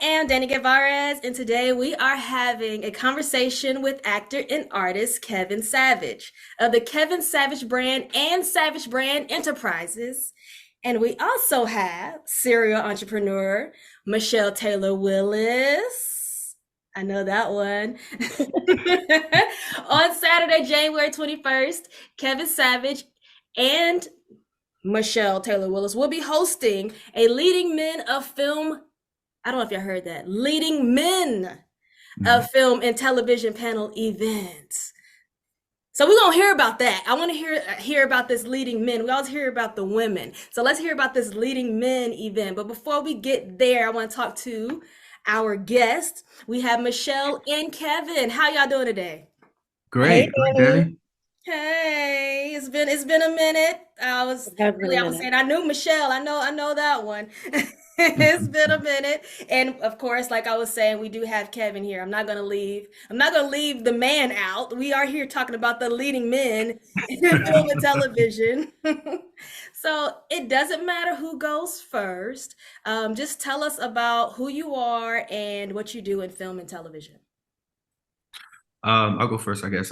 am Dani Guevarez, and today we are having a conversation with actor and artist Kevin Savage of the Kevin Savage brand and Savage Brand Enterprises. And we also have serial entrepreneur Michelle Taylor Willis. I know that one. On Saturday, January 21st, Kevin Savage and Michelle Taylor Willis will be hosting a Leading Men of Film. I don't know if y'all heard that. Leading Men Mhm. of Film and Television panel event. So we're gonna hear about that. I want to hear about this leading men. We always hear about the women. So let's hear about this leading men event. But before we get there, I want to talk to our guest. We have Michelle and Kevin. How y'all doing today? Hey, Great, Danny. Danny. Hey, it's been a minute. It has been a I was minute. saying I knew Michelle. I know that one. It's been a minute. And of course, like I was saying, we do have Kevin here. I'm not gonna leave the man out. We are here talking about the leading men in film and television. So it doesn't matter who goes first. Just tell us about who you are and what you do in film and television. I'll go first, I guess.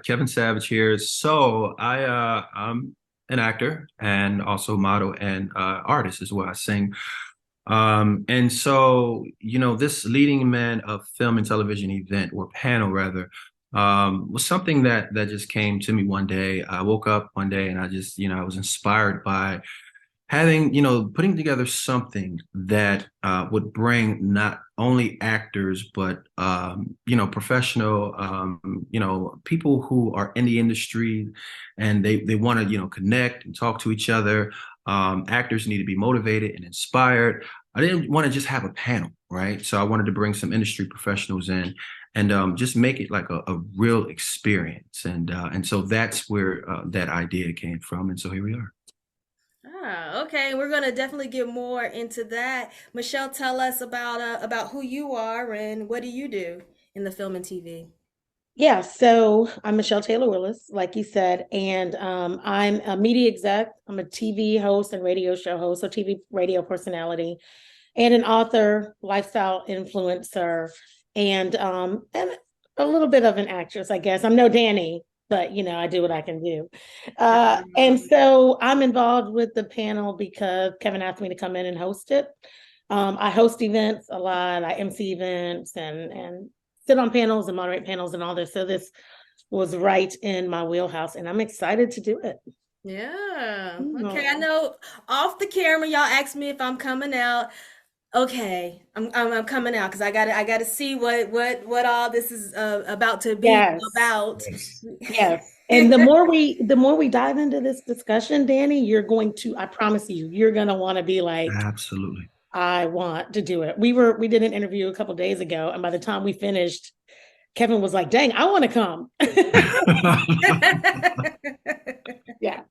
Kevin Savage here. I'm an actor and also model and artist as well. I sing. This Leading Men of Film and Television event or panel rather, was something that just came to me one day. I woke up one day and I was inspired by having, putting together something that would bring not only actors, but, professional, people who are in the industry and they want to, connect and talk to each other. Actors need to be motivated and inspired. I didn't want to just have a panel, right? So I wanted to bring some industry professionals in and just make it like a real experience. And so that's where that idea came from. And so here we are. Ah, okay. We're gonna definitely get more into that. Michelle, tell us about who you are and what do you do in the film and TV? Yeah, so I'm Michelle Taylor Willis, like you said, and I'm a media exec. I'm a TV host and radio show host, so TV radio personality, and an author, lifestyle influencer, and a little bit of an actress, I guess. I'm no Danny, but I do what I can do. And Um, so I'm involved with the panel because Kevin asked me to come in and host it. I host events a lot. I MC events and sit on panels and moderate panels and all this. So this was right in my wheelhouse, and I'm excited to do it. yeah. Okay. I Mhm. know off the camera, y'all asked me if I'm coming out. Okay, I'm coming out because I gotta see what all this is about to be Yes, about. Yes. yes. And the more we dive into this discussion, Danny, I promise you, you're gonna want to be like, Absolutely. I want to do it. We did an interview a couple days ago, and by the time we finished, Kevin was like, dang, I want to come. Yeah.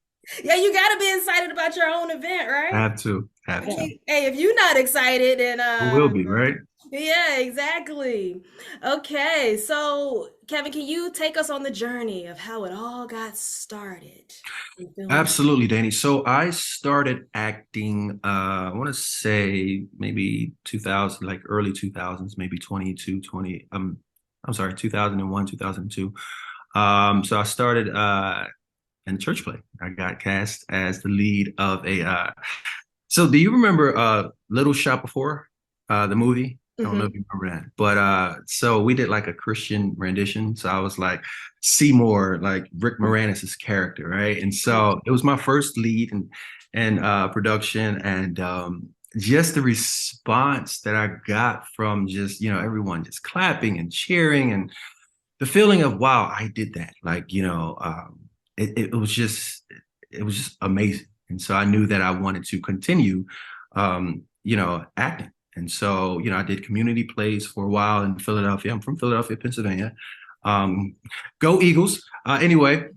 Yeah, you gotta be excited about your own event, right? Have to, have I Yeah. to. mean, hey, if you're not excited, then Who will be, right? yeah, exactly. Okay, so Kevin, can you take us on the journey of how it all got started in film and Absolutely, Danny. So I started acting, I want to say maybe 2000, like early 2000s, maybe 22, 20, I'm sorry, 2001, 2002. So I started in a church play. I got cast as the lead of so do you remember Little Shop of Horror, the movie? I don't know hmm if you remember that. But so we did like a Christian rendition. So I was like Seymour, like Rick Moranis's character, right? And so it was my first lead and production and just the response that I got from just, everyone just clapping and cheering and the feeling of wow, I did that. Like, it was just amazing. And so I knew that I wanted to continue, acting. And so, I did community plays for a while in Philadelphia. I'm from Philadelphia, Pennsylvania. Um, Go Eagles. Anyway,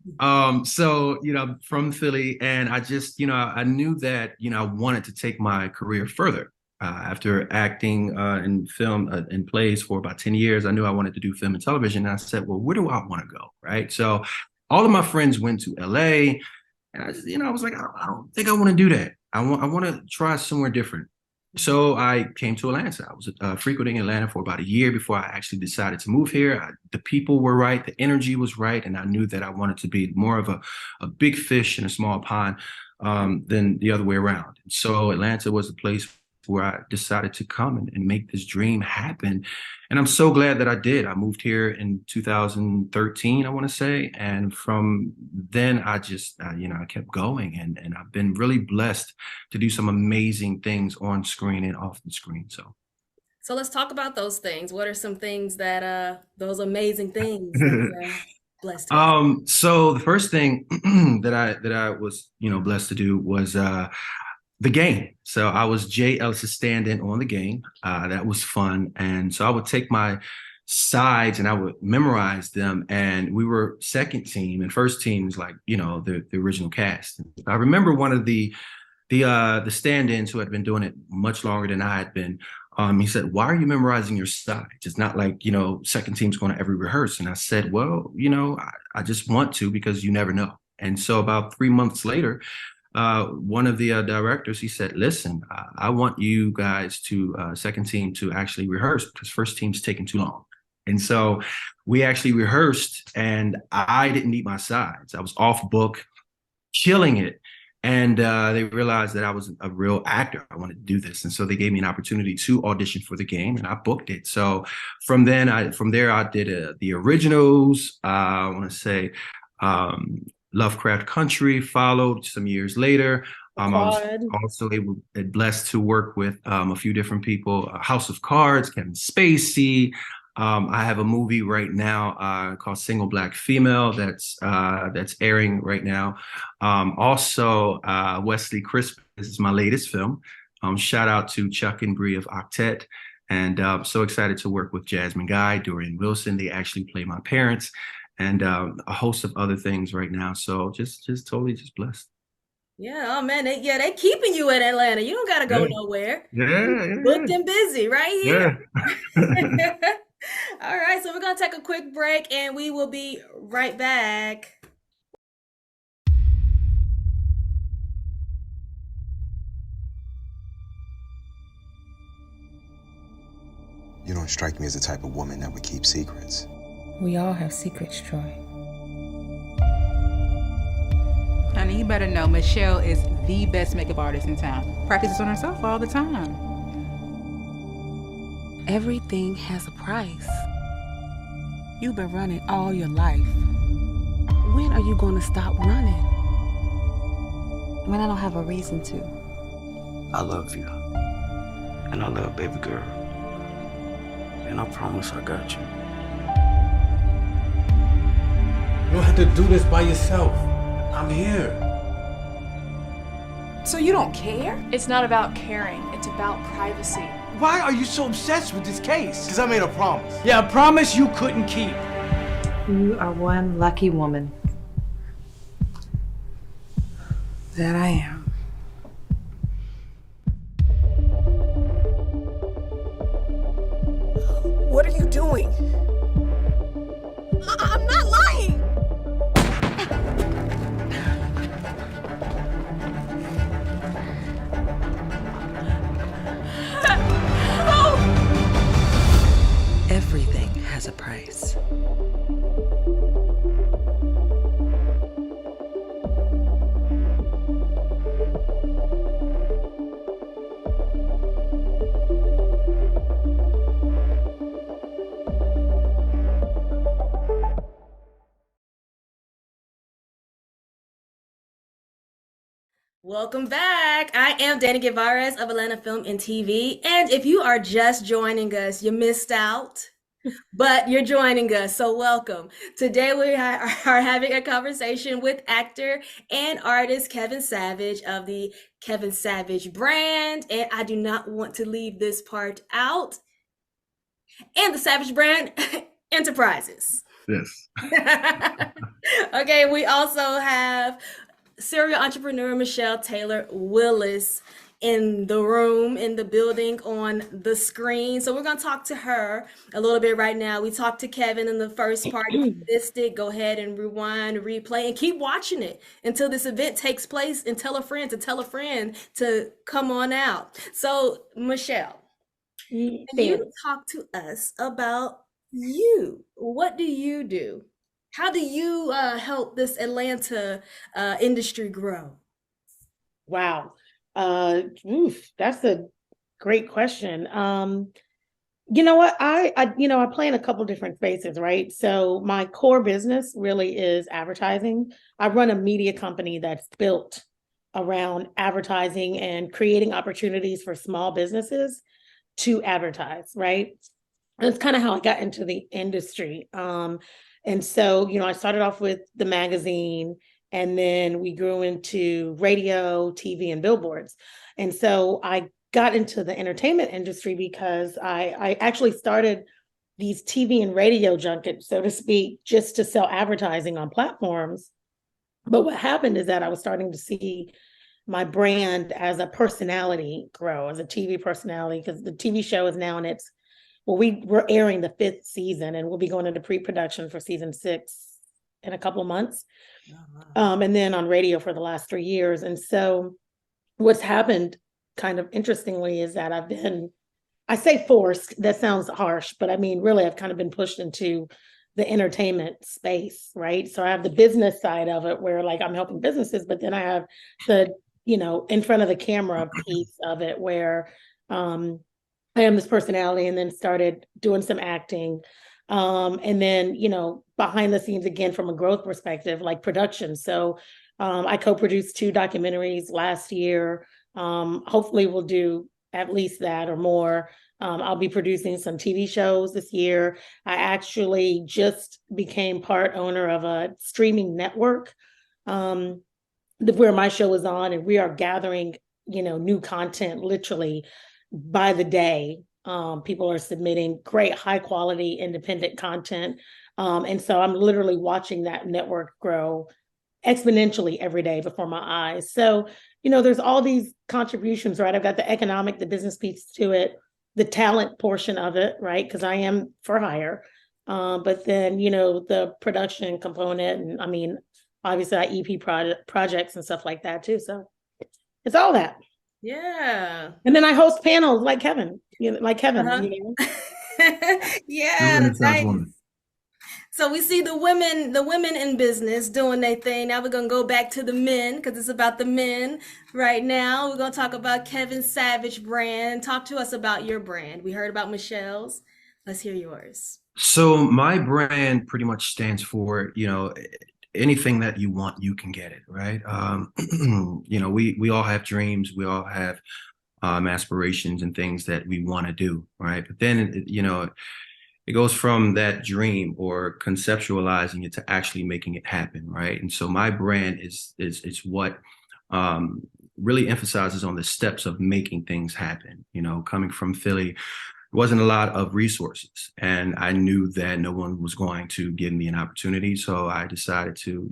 so, from Philly, and I just, I knew that, I wanted to take my career further. After acting in film and plays for about 10 years, I knew I wanted to do film and television. And I said, well, where do I want to go? Right. So all of my friends went to LA and I just, I was like, I don't think I want to do that. I want to try somewhere different. So I came to Atlanta. I was frequenting Atlanta for about a year before I actually decided to move here. The people were right, the energy was right, and I knew that I wanted to be more of a big fish in a small pond than the other way around. So Atlanta was the place where I decided to come and make this dream happen. And I'm so glad that I did. I moved here in 2013, I want to say. And from then, I just, I kept going. And I've been really blessed to do some amazing things on screen and off the screen. So let's talk about those things. What are some things that those amazing things that you're blessed with? So the first thing that I was, blessed to do was the game. So I was Jay Ellis's stand-in on the game. That was fun. And so I would take my sides and I would memorize them. And we were second team, and first team was like, the original cast. I remember one of the stand-ins who had been doing it much longer than I had been. He said, "Why are you memorizing your sides? It's not like, second team's going to every rehearse." And I said, "Well, I just want to, because you never know." And so about 3 months later, one of the directors, he said, "Listen, I want you guys to second team to actually rehearse, because first team's taking too long." And so we actually rehearsed, and I didn't need my sides. I was off book, killing it. And they realized that I was a real actor. I wanted to do this. And so they gave me an opportunity to audition for the game, and I booked it. So from there, I did the originals. I want to say Lovecraft Country followed some years later. I was also blessed to work with a few different people. House of Cards, Kevin Spacey. I have a movie right now called Single Black Female that's airing right now. Also, Wesley Crispin. This is my latest film. Shout out to Chuck and Bree of Octet. And so excited to work with Jasmine Guy, Dorian Wilson. They actually play my parents, and a host of other things right now. So just totally just blessed. Yeah, oh man, they keeping you in Atlanta. You don't gotta go Yeah, nowhere. yeah, Booked and busy right yeah. here. All right, so we're gonna take a quick break and we will be right back. You don't strike me as the type of woman that would keep secrets. We all have secrets, Troy. Honey, you better know Michelle is the best makeup artist in town. Practices on herself all the time. Everything has a price. You've been running all your life. When are you going to stop running? When I don't have a reason to. I love you. And I love baby girl. And I promise I got you. You don't have to do this by yourself. I'm here. So you don't care? It's not about caring, it's about privacy. Why are you so obsessed with this case? Because I made a promise. Yeah, a promise you couldn't keep. You are one lucky woman. That I am. What are you doing? I'm not lying! Everything has a price. Welcome back. I am Dani Guevarez of Atlanta Film and TV. And if you are just joining us, you missed out, but you're joining us, so welcome. Today we are having a conversation with actor and artist Kevin Savage of the Kevin Savage brand. And I do not want to leave this part out. And the Savage brand Enterprises. Yes. Okay, we also have serial entrepreneur Michelle Taylor Willis. in the room, in the building, on the screen. So we're going to talk to her a little bit right now. We talked to Kevin in the first part. If you missed it, go ahead and rewind, replay, and keep watching it until this event takes place, and tell a friend to tell a friend to come on out. So, Michelle, can you talk to us about you? What do you do? How do you help this Atlanta industry grow? Wow. That's a great question. You know what? I play in a couple different spaces, right? So my core business really is advertising. I run a media company that's built around advertising and creating opportunities for small businesses to advertise, right? That's kind of how I got into the industry. And so, I started off with the magazine, and then we grew into radio, TV, and billboards. And so I got into the entertainment industry because I actually started these TV and radio junkets, so to speak, just to sell advertising on platforms. But what happened is that I was starting to see my brand as a personality grow, as a TV personality, because the TV show is now in its, well, we're airing the 5th season, and we'll be going into pre-production for season 6 in a couple of months. And then on radio for the last 3 years. And so what's happened kind of interestingly is that I say forced, that sounds harsh, but I mean, really, I've kind of been pushed into the entertainment space, right? So I have the business side of it where like I'm helping businesses, but then I have the, in front of the camera piece of it where I am this personality, and then started doing some acting. And then, behind the scenes again, from a growth perspective, like production. So I co-produced 2 documentaries last year. Hopefully we'll do at least that or more. I'll be producing some TV shows this year. I actually just became part owner of a streaming network where my show is on, and we are gathering, new content literally by the day. People are submitting great, high quality, independent content. And so I'm literally watching that network grow exponentially every day before my eyes. So, there's all these contributions, right? I've got the economic, the business piece to it, the talent portion of it, right? Because I am for hire. But then, the production component, and I mean, obviously I EP projects and stuff like that too. So it's all that. Yeah. And then I host panels like Kevin, Yeah, nice. So we see the women in business doing their thing. Now we're gonna go back to the men because it's about the men right now. We're gonna talk about Kevin Savage brand. Talk to us about your brand. We heard about Michelle's. Let's hear yours. So my brand pretty much stands for, anything that you want, you can get it, right? We all have dreams. We all have aspirations and things that we want to do, right? But then, it goes from that dream or conceptualizing it to actually making it happen, right? And so my brand is what really emphasizes on the steps of making things happen. Coming from Philly, wasn't a lot of resources, and I knew that no one was going to give me an opportunity. So I decided to,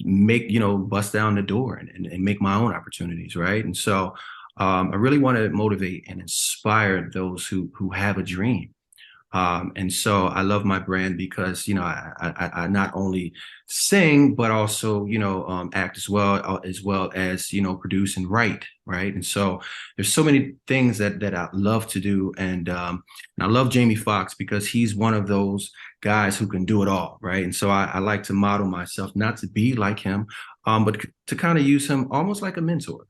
bust down the door and make my own opportunities, right? And so I really want to motivate and inspire those who have a dream. And so I love my brand because, I not only sing, but also, act as well as, produce and write. Right. And so there's so many things that I love to do. And I love Jamie Foxx because he's one of those guys who can do it all. Right. And so I like to model myself, not to be like him, but to kind of use him almost like a mentor.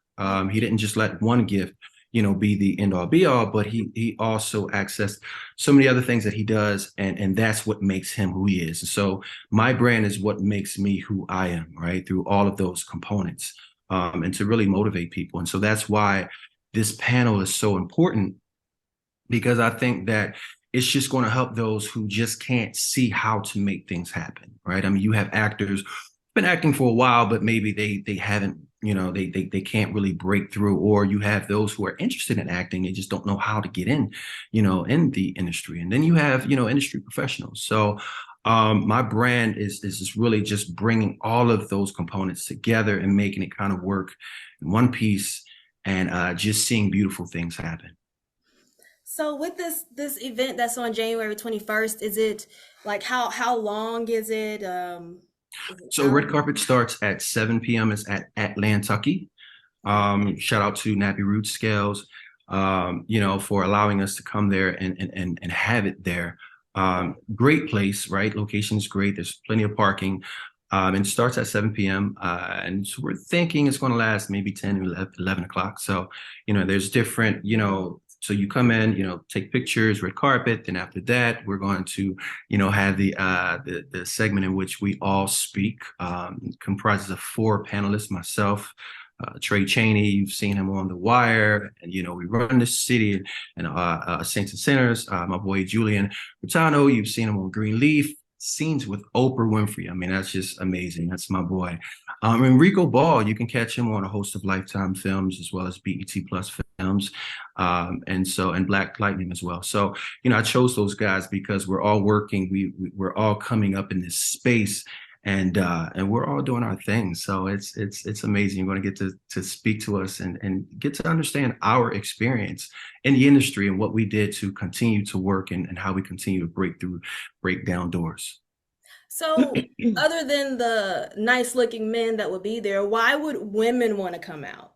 He didn't just let one gift be the end all be all, but he also accessed so many other things that he does. And that's what makes him who he is. And so my brand is what makes me who I am, right? Through all of those components, and to really motivate people. And so that's why this panel is so important, because I think that it's just going to help those who just can't see how to make things happen, right? I mean, you have actors been acting for a while, but maybe they haven't, they can't really break through, or you have those who are interested in acting, they just don't know how to get in, in the industry. And then you have, industry professionals. So my brand is just really just bringing all of those components together and making it kind of work in one piece and just seeing beautiful things happen. So with this event that's on January 21st, is it like how long is it? Is it So red carpet starts at 7 p.m. It's at Atlantucky. Shout out to Nappy Root Scales, for allowing us to come there and have it there. Great place, right? Location is great. There's plenty of parking. And it starts at 7 p.m. And so we're thinking it's going to last maybe 10 or 11 o'clock. So, there's different, so you come in, take pictures, red carpet. Then after that, we're going to, have the segment in which we all speak. Comprises of 4 panelists, myself, Trey Chaney, you've seen him on The Wire, and we run the city, and Saints and Sinners. My boy Julian Rutano, you've seen him on Greenleaf. Scenes with Oprah Winfrey. I mean, that's just amazing. That's my boy. Enrico Ball, you can catch him on a host of Lifetime films as well as BET Plus films, and Black Lightning as well. So, I chose those guys because we're all working. We're all coming up in this space, and we're all doing our thing. So it's amazing. You're going to get to speak to us and get to understand our experience in the industry and what we did to continue to work and how we continue to break down doors. So other than the nice looking men that would be there, why would women want to come out?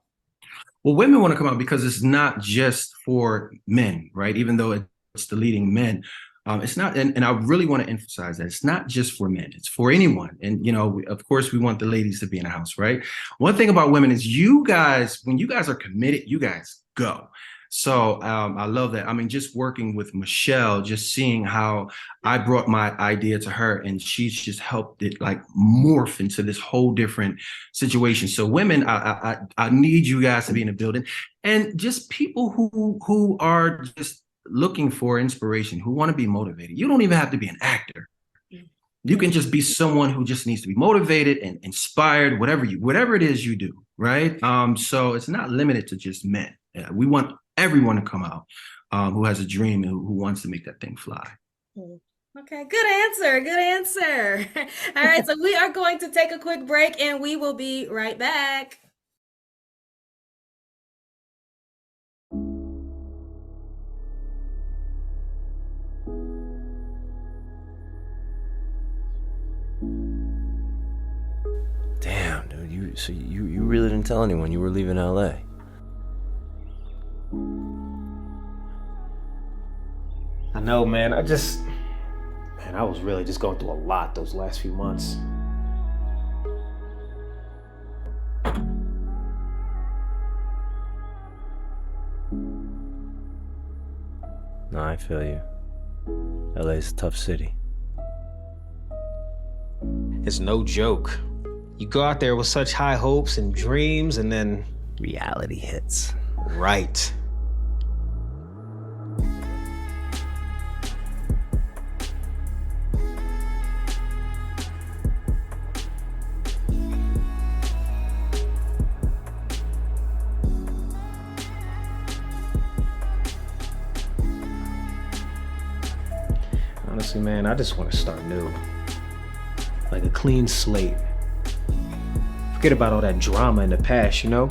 Well, women want to come out because it's not just for men, right? Even though it's the leading men. It's not, and I really want to emphasize that it's not just for men, it's for anyone. And, of course, we want the ladies to be in the house, right? One thing about women is you guys, when you guys are committed, you guys go. So I love that. I mean, just working with Michelle, just seeing how I brought my idea to her and she's just helped it like morph into this whole different situation. So women, I need you guys to be in the building, and just people who are just looking for inspiration, who want to be motivated. You don't even have to be an actor. You can just be someone who just needs to be motivated and inspired, whatever it is you do, right? So it's not limited to just men. We want everyone to come out who has a dream and who wants to make that thing fly. Okay, good answer. Good answer. All right, so we are going to take a quick break and we will be right back. Damn, dude, you really didn't tell anyone you were leaving LA. I know, man. I was really just going through a lot those last few months. No, I feel you. LA's a tough city. It's no joke. You go out there with such high hopes and dreams, and then reality hits. Right. Honestly, man, I just want to start new. Like a clean slate. Forget about all that drama in the past, you know?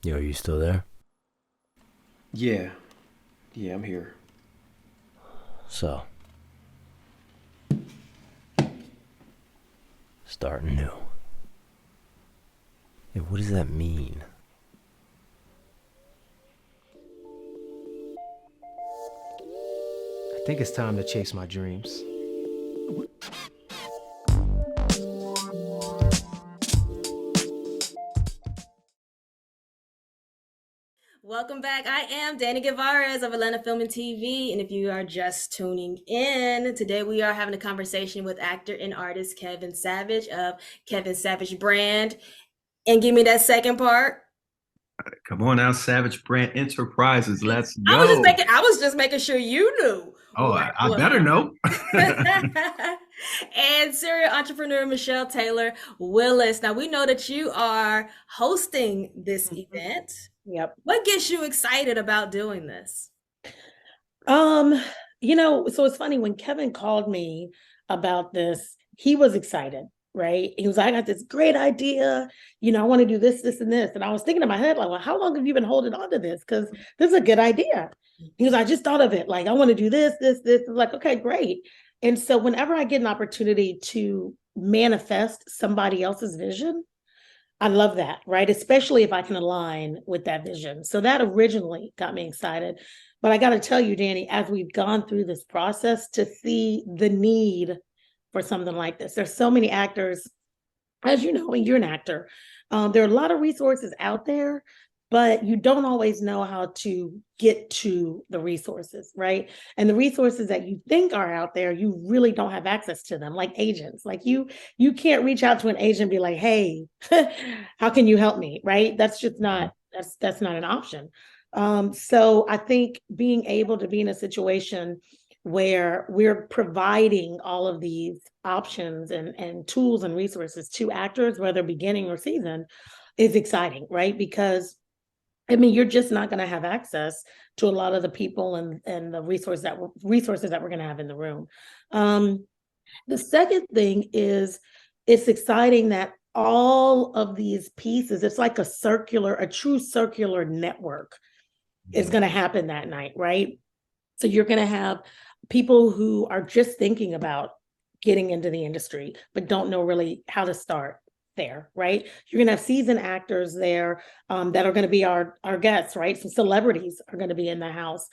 Yo, are you still there? Yeah, I'm here. So, starting new. Hey, what does that mean? I think it's time to chase my dreams. Welcome back. I am Dani Guevarez of Atlanta Film and TV. And if you are just tuning in, today we are having a conversation with actor and artist Kevin Savage of Kevin Savage Brand. And give me that second part. Come on now, Savage Brand Enterprises. Let's go. I was just making sure you knew. Oh, I better know. And serial entrepreneur Michelle Taylor Willis. Now we know that you are hosting this event. Yep. What gets you excited about doing this? So it's funny when Kevin called me about this, he was excited, right? He was like, I got this great idea. I want to do this, this, and this. And I was thinking in my head, like, well, how long have you been holding on to this? Because this is a good idea. He was, I just thought of it. Like, I want to do this, this, this. I'm like, okay, great. And so whenever I get an opportunity to manifest somebody else's vision, I love that, right? Especially if I can align with that vision. So that originally got me excited. But I got to tell you, Dani, as we've gone through this process to see the need for something like this, there's so many actors, as you know, and you're an actor, there are a lot of resources out there, but you don't always know how to get to the resources, right? And the resources that you think are out there, you really don't have access to them, like agents. Like you can't reach out to an agent and be like, hey, how can you help me, right? That's just not, that's not an option. So I think being able to be in a situation where we're providing all of these options and tools and resources to actors, whether beginning or seasoned, is exciting, right? Because you're just not going to have access to a lot of the people and the resources that we're going to have in the room. The second thing is it's exciting that all of these pieces, it's like a true circular network is going to happen that night, right? So you're going to have people who are just thinking about getting into the industry, but don't know really how to start there, right? You're going to have seasoned actors there that are going to be our guests, right? Some celebrities are going to be in the house,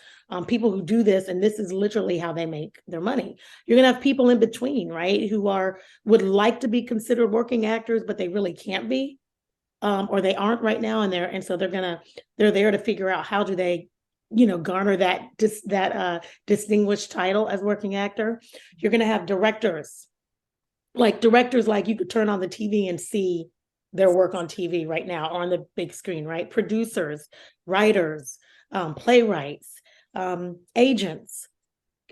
people who do this, and this is literally how they make their money. You're going to have people in between, right, who would like to be considered working actors, but they really can't be, or they aren't right now, and so they're there to figure out how do they garner that distinguished title as working actor. You're going to have directors like you could turn on the TV and see their work on TV right now or on the big screen, right? Producers, writers, playwrights, agents,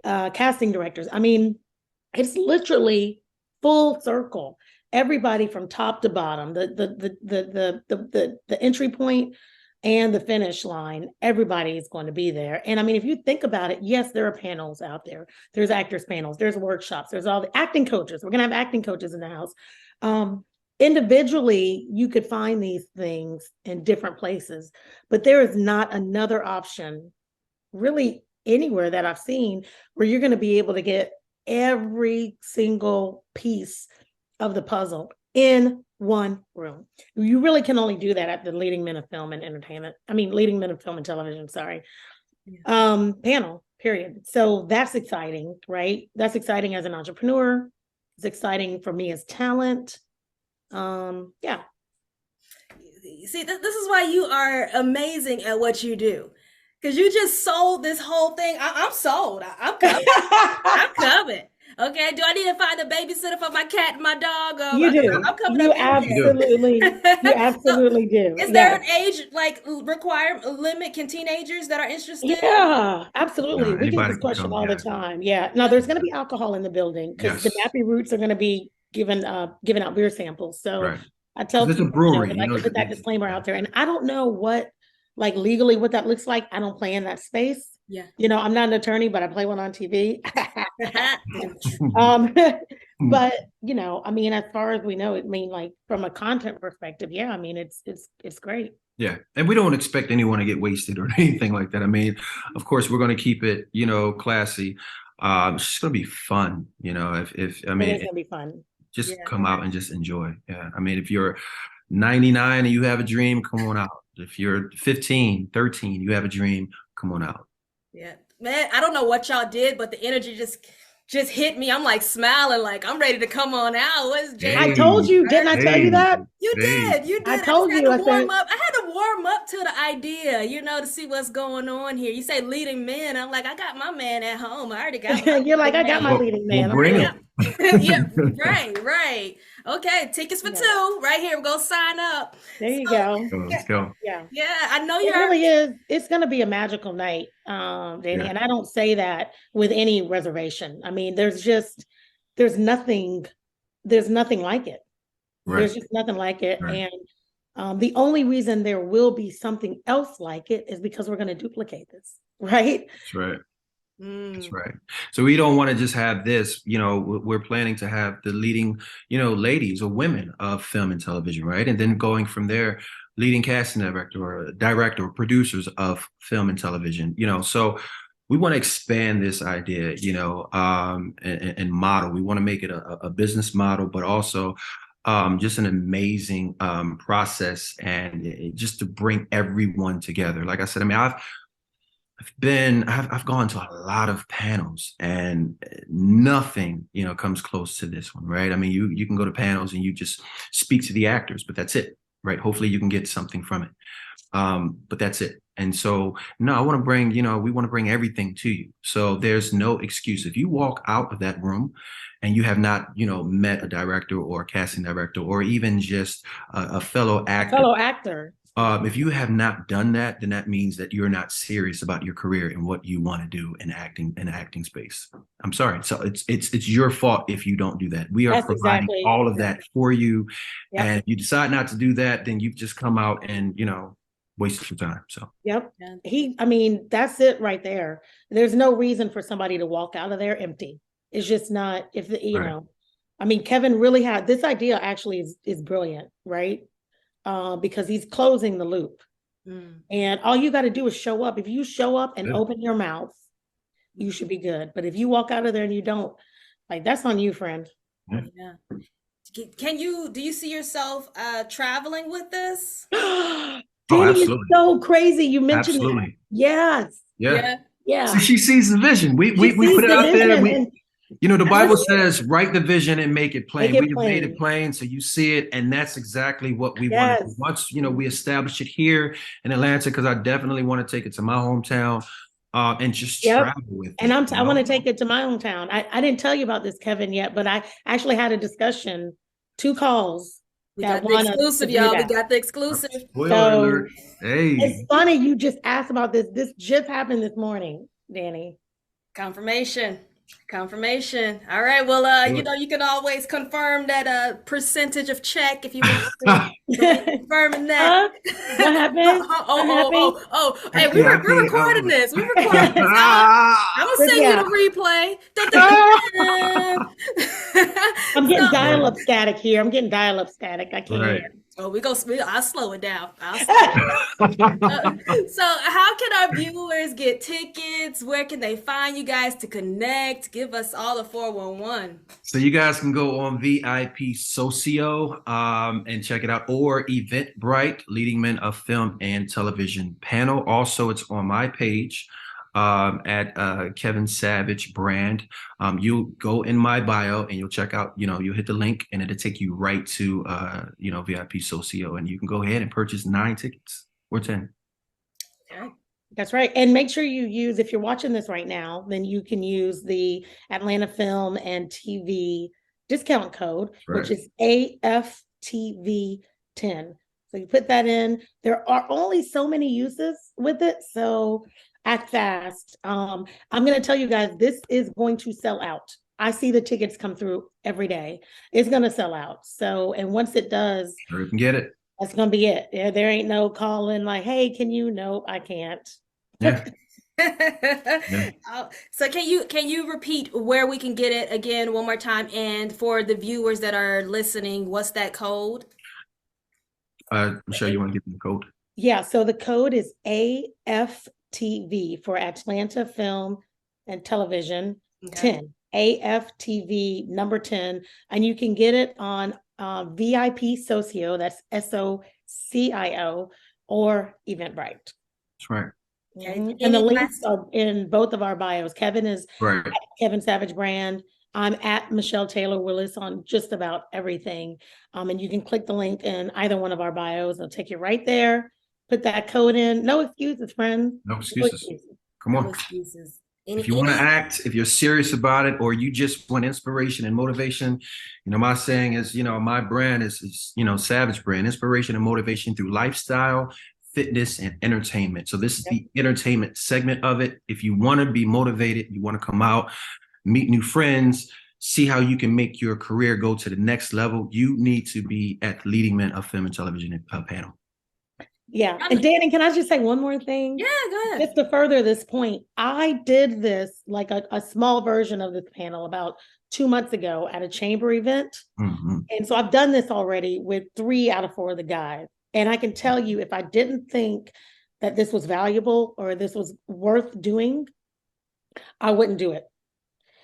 casting directors. It's literally full circle. Everybody from top to bottom, the entry point and the finish line, everybody is going to be there. And if you think about it, yes, there are panels out there. There's actors panels, there's workshops, there's all the acting coaches. We're going to have acting coaches in the house. Individually, you could find these things in different places, but there is not another option really anywhere that I've seen where you're going to be able to get every single piece of the puzzle in one room. You really can only do that at the Leading Men of Film and Entertainment. Leading Men of Film and Television, sorry. Yeah. Panel, period. So that's exciting, right? That's exciting as an entrepreneur. It's exciting for me as talent. Yeah. See, this is why you are amazing at what you do. Because you just sold this whole thing. I'm sold. I'm coming. I'm coming. Okay, do I need to find a babysitter for my cat and my dog? You do. I'm coming you up. Absolutely, you absolutely do. Is there an age limit? Can teenagers that are interested? Yeah, absolutely. We get this question all the time. Yeah. Now there's going to be alcohol in the building because the Nappy Roots are going to be giving out beer samples. So I tell people, a brewery. I put that disclaimer out there, and I don't know what, legally, what that looks like. I don't play in that space. Yeah. I'm not an attorney, but I play one on TV. But as far as we know, from a content perspective, yeah, it's great. Yeah. And we don't expect anyone to get wasted or anything like that. Of course, we're going to keep it, classy. It's just going to be fun, it's going to be fun. Just come out and just enjoy. Yeah. If you're 99 and you have a dream, come on out. If you're 15, 13, you have a dream, come on out. Yeah, man, I don't know what y'all did, but the energy just hit me. I'm smiling, I'm ready to come on out. I told you, didn't I tell you that? You did. I told you. I had to warm warm up to the idea, to see what's going on here. You say leading men. I'm like, I got my man at home. I already got my You're like, I got my man. leading We'll man. bring Okay. it. Yeah, right. Okay, tickets for two right here. We're gonna sign up. There you So, go. Let's go. Yeah. yeah, I know It you're really is. It's going to be a magical night, Danny. Yeah. And I don't say that with any reservation. I mean, there's nothing like it. Right. There's just nothing like it. Right. And the only reason there will be something else like it is because we're going to duplicate this, right? That's right. That's right. So we don't want to just have this, we're planning to have the leading, ladies or women of film and television, right? And then going from there, leading casting director or producers of film and television, so we want to expand this idea, and model. We want to make it a business model, but also just an amazing process and just to bring everyone together. Like I said, I mean, I've gone to a lot of panels and nothing, comes close to this one, right? I mean, you can go to panels and you just speak to the actors, but that's it, right? Hopefully you can get something from it. But that's it. And so, no, I want to bring, we want to bring everything to you. So there's no excuse. If you walk out of that room and you have not, met a director or a casting director, or even just a fellow actor. If you have not done that, then that means that you're not serious about your career and what you want to do in acting space. I'm sorry. So it's your fault if you don't do that. We are providing all of that for you. Yep. And if you decide not to do that, then you've just come out and, wasted your time. So yep. That's it right there. There's no reason for somebody to walk out of there empty. It's just not, Kevin really had this idea actually is brilliant, right? Because he's closing the loop. And all you got to do is show up. If you show up and open your mouth, you should be good. But if you walk out of there and you don't, that's on you, friend. Yeah. Do you see yourself traveling with this? Dani is so crazy. You mentioned it. Yes. Yeah. So she sees the vision. We put it out there. The Bible says, write the vision and make it plain. We have made it plain so you see it. And that's exactly what we want to do. Once, we establish it here in Atlanta, because I definitely want to take it to my hometown and just travel with it. And I want to take it to my hometown. I didn't tell you about this, Kevin, yet, but I actually had a discussion, 2 calls. We got the exclusive, y'all. We got the exclusive. Spoiler alert. Hey. It's funny you just asked about this. This just happened this morning, Dani. Confirmation. All right. Well, you can always confirm that percentage of check if you want to confirming that. What happened? Hey, we're recording this. I'm gonna send you the replay. I'm getting dial-up static here. I can't hear. Oh, I'll slow it down. So how can our viewers get tickets? Where can they find you guys to connect? Give us all the 411. So you guys can go on VIP Socio and check it out, or Eventbrite, Leading Men of Film and Television panel. Also, it's on my page at Kevin Savage Brand. You go in my bio and you'll check out, you'll hit the link and it'll take you right to, VIP Socio, and you can go ahead and purchase 9 tickets or 10. Okay. That's right. And make sure you use, if you're watching this right now, then you can use the Atlanta Film and TV discount code, which is AFTV10. So you put that in. There are only so many uses with it, so act fast. I'm going to tell you guys, this is going to sell out. I see the tickets come through every day. It's going to sell out. So, and once it does, you can get it. That's going to be it. Yeah, there ain't no calling like, hey, can you? Nope, I can't. Yeah. So can you repeat where we can get it again one more time? And for the viewers that are listening, what's that code? Michelle, you want to give them the code? Yeah. So the code is AFTV for Atlanta Film and Television 10. AFTV number 10. And you can get it on VIP Socio, that's SOCIO, or Eventbrite. That's right. Mm-hmm. And the links are in both of our bios. Kevin is at Kevin Savage Brand. I'm at Michelle Taylor Willis on just about everything. And you can click the link in either one of our bios. It'll take you right there. Put that code in. No excuses, friends. No No excuses. excuses. Come No on. excuses. If you want to act, if you're serious about it, or you just want inspiration and motivation, my saying is, my brand is Savage brand, inspiration and motivation through lifestyle, fitness, and entertainment. So this is the entertainment segment of it. If you want to be motivated, you want to come out, meet new friends, see how you can make your career go to the next level, you need to be at the Leading Men of Film and Television panel. Yeah. And Dani, can I just say one more thing? Yeah, go ahead. Just to further this point, I did this like a small version of this panel about 2 months ago at a chamber event. Mm-hmm. And so I've done this already with 3 out of 4 of the guys. And I can tell you, if I didn't think that this was valuable or this was worth doing, I wouldn't do it.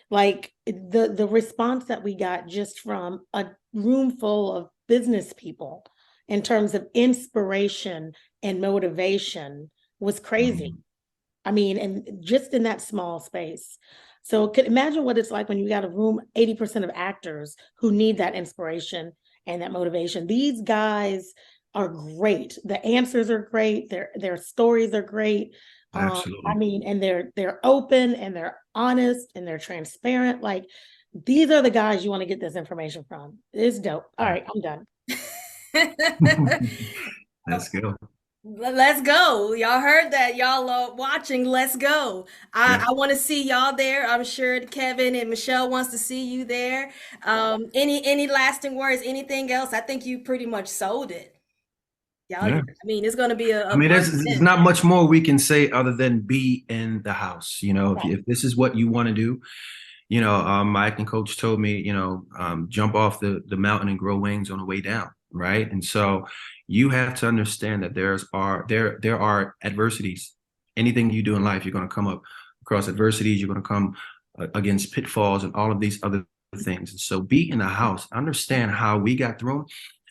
Like the response that we got just from a room full of business people in terms of inspiration and motivation was crazy. Mm-hmm. I mean, and just in that small space. So could imagine what it's like when you got a room, 80% of actors who need that inspiration and that motivation. These guys are great. The answers are great. Their stories are great. Absolutely. I mean, and they're open and they're honest and they're transparent. Like, these are the guys you want to get this information from. It's dope. All right, I'm done. Let's go. Let's go. Y'all heard that. Y'all are watching. Let's go. I want to see y'all there. I'm sure Kevin and Michelle wants to see you there. Any lasting words, anything else? I think you pretty much sold it. Y'all, I mean, it's going to be there's not much more we can say other than be in the house. If this is what you want to do, my acting coach told me, jump off the mountain and grow wings on the way down. Right. And so you have to understand that there are adversities. Anything you do in life, you're going to come up across adversities. You're going to come against pitfalls and all of these other things. And so be in the house, understand how we got through them.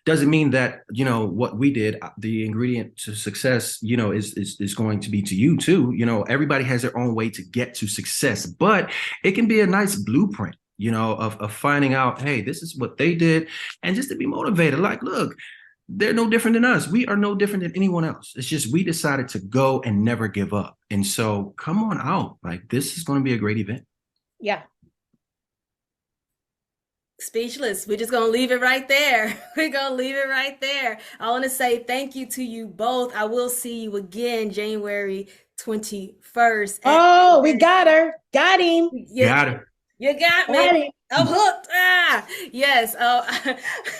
Doesn't mean that, what we did, the ingredient to success, is going to be to you too. Everybody has their own way to get to success, but it can be a nice blueprint, of finding out, hey, this is what they did. And just to be motivated, like, look, they're no different than us. We are no different than anyone else. It's just, we decided to go and never give up. And so come on out. Like, this is going to be a great event. Yeah. Speechless. We're just going to leave it right there. We're going to leave it right there. I want to say thank you to you both. I will see you again January 21st. Oh, we got her. Got him. Got her. You got me. I'm hooked. Yes.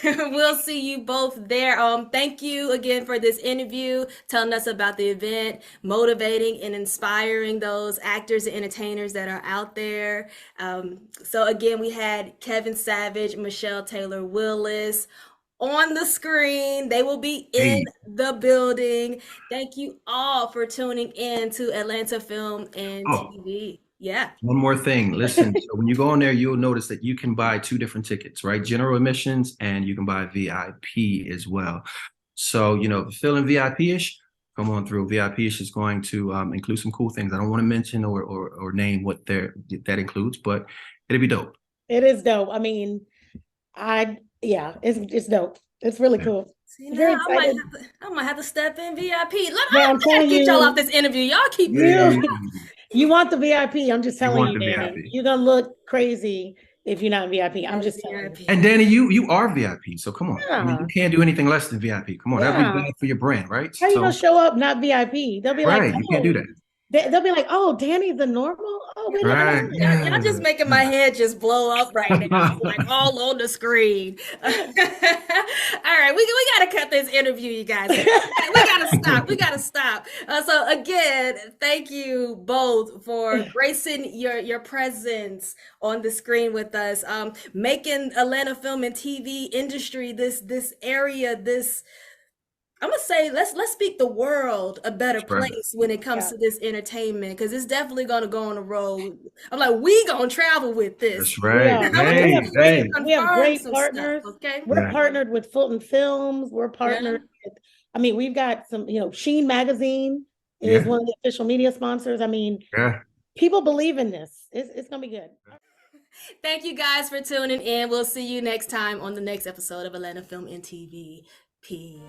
We'll see you both there. Thank you again for this interview, telling us about the event, motivating and inspiring those actors and entertainers that are out there. So again, we had Kevin Savage, Michelle Taylor Willis on the screen. They will be in the building. Thank you all for tuning in to Atlanta Film and TV. Yeah. One more thing. Listen, so when you go in there, you'll notice that you can buy 2 different tickets, right? General admissions, and you can buy VIP as well. So, feeling VIP-ish, come on through. VIP-ish is going to include some cool things. I don't want to mention or name what that includes, but it'll be dope. It is dope. I mean, it's dope. It's really cool. See, now I might have to step in VIP. I'm gotta get y'all off this interview. Y'all keep You want the VIP. I'm just telling you, Dani. VIP. You're gonna look crazy if you're not VIP. I'm just telling you. And Dani, you are VIP, so come on. Yeah. I mean, you can't do anything less than VIP. Come on, that'd be bad for your brand, right? How you gonna show up not VIP? They'll be like, you can't do that. They'll be like, oh, Dani's the normal. Oh, wait, y'all just making my head just blow up right now, like all on the screen. All right, we gotta cut this interview, you guys. We gotta stop. So again, thank you both for gracing your presence on the screen with us, making Atlanta film and TV industry this area, this. I'm gonna say let's speak the world a better place when it comes to this entertainment, because it's definitely gonna go on the road. I'm like, we gonna travel with this. That's right. We have great partners. Okay, we're partnered with Fulton Films. We're partnered with. I mean, we've got some. Sheen Magazine is one of the official media sponsors. I mean, people believe in this. It's gonna be good. Thank you guys for tuning in. We'll see you next time on the next episode of Atlanta Film and TV. Peace.